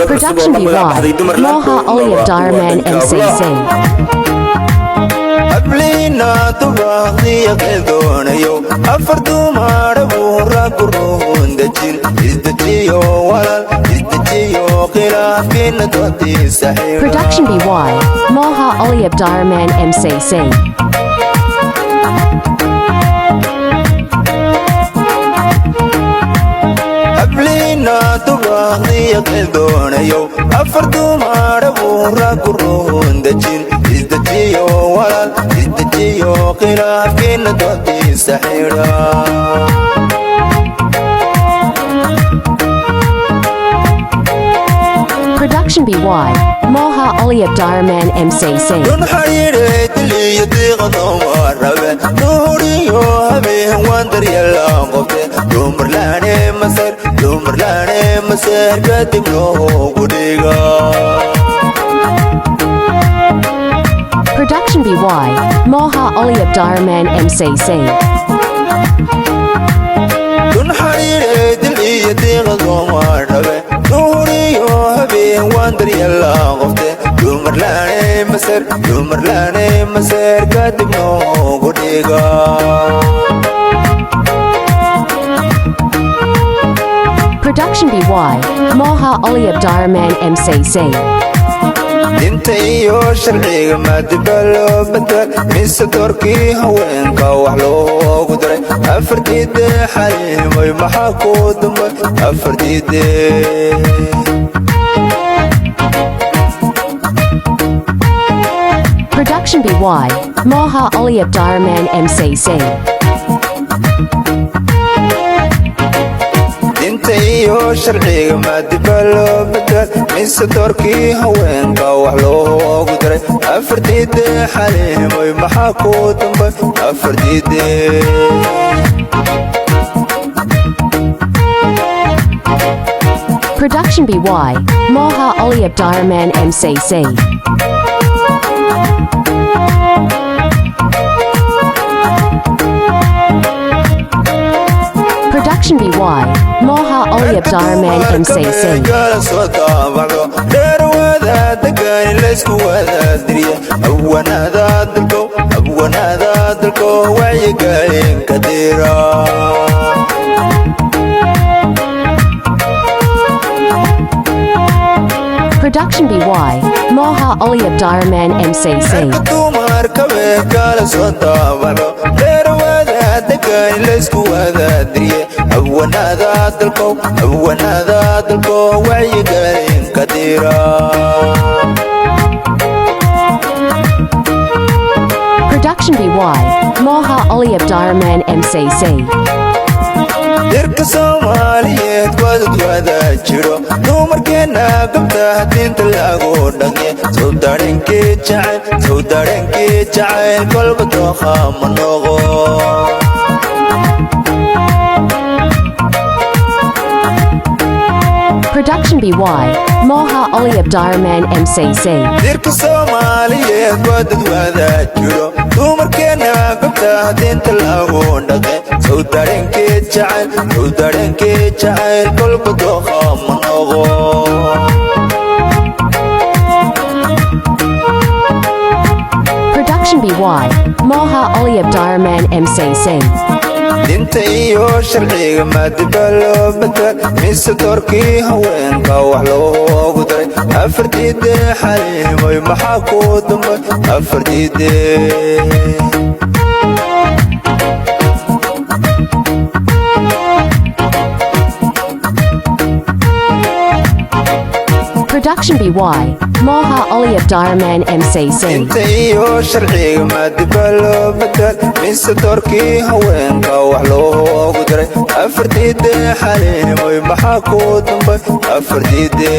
Production BY, Moha Olive Darman MCC. أبلينا تبغي يقدونيو أفردو ماربورا كرون دجين إزدجيو ولا إزدجيو خلاف كنا توتي سحيرا. Production BY, Moha Olive Darman MCC. أبلينا تبغي يقدونيو أفردو ماربورا كرون دجين إزدجيو ولا إزدجيو خلاف كنا توتي سحيرا. Production BY, Moha Olive Darman MCC. دون حريرة اللي يدغضوا وربه نوريو هبه واندر يلا قبته Dumarland Maserka tiblo gudiga. Production BY, Moha Olive Darman MCC. دون حريرة اللي يدغضوا وربه نوريو هبه واندر يلا قبته Dumarland Maserka tiblo gudiga. Production BY, Moha Olive Darman MCC. Intayo sharciga ma dibalo badal mise doorkii haweenka wax loogu daray afartiide xalimay maxaa ku dumay afartiide. Production BY, Moha Olive Darman MCC. Intayo sharciga ma dibalo badal mise doorkii haweenka wax loogu daray afartiide xalimay maxaa ku dumay afartiide. Production BY, Moha Olive Darman MCC. Production BY, Moha Olive Darman MCC. Production BY, Moha Olive Darman MCC. Production BY, Moha Olive Darman MCC. Dirka Soomaaliyeed wada jiro dumarkeena gabdhaha diinta lagu dhaqay soo dareenkii jacayl kolba dooqa ma noqo. Production BY, Moha Olive Darman MCC. Dirka Soomaaliyeed wada jiro dumarkeena gabdhaha diinta lagu dhaqay soo dareenkii jacayl kolba dooqa ma noqo. Production BY, Moha Olive Darman MCC. Intayo sharciga ma dibalo badal mise doorkii haweenka wax loogu daray afartiide xalimay maxaa ku dumay afartiide. Production BY, Moha Olive Darman MCC. Intayo sharciga ma dibalo badal mise doorkii haweenka wax loogu daray afartiide xalimay maxaa ku dumay afartiide.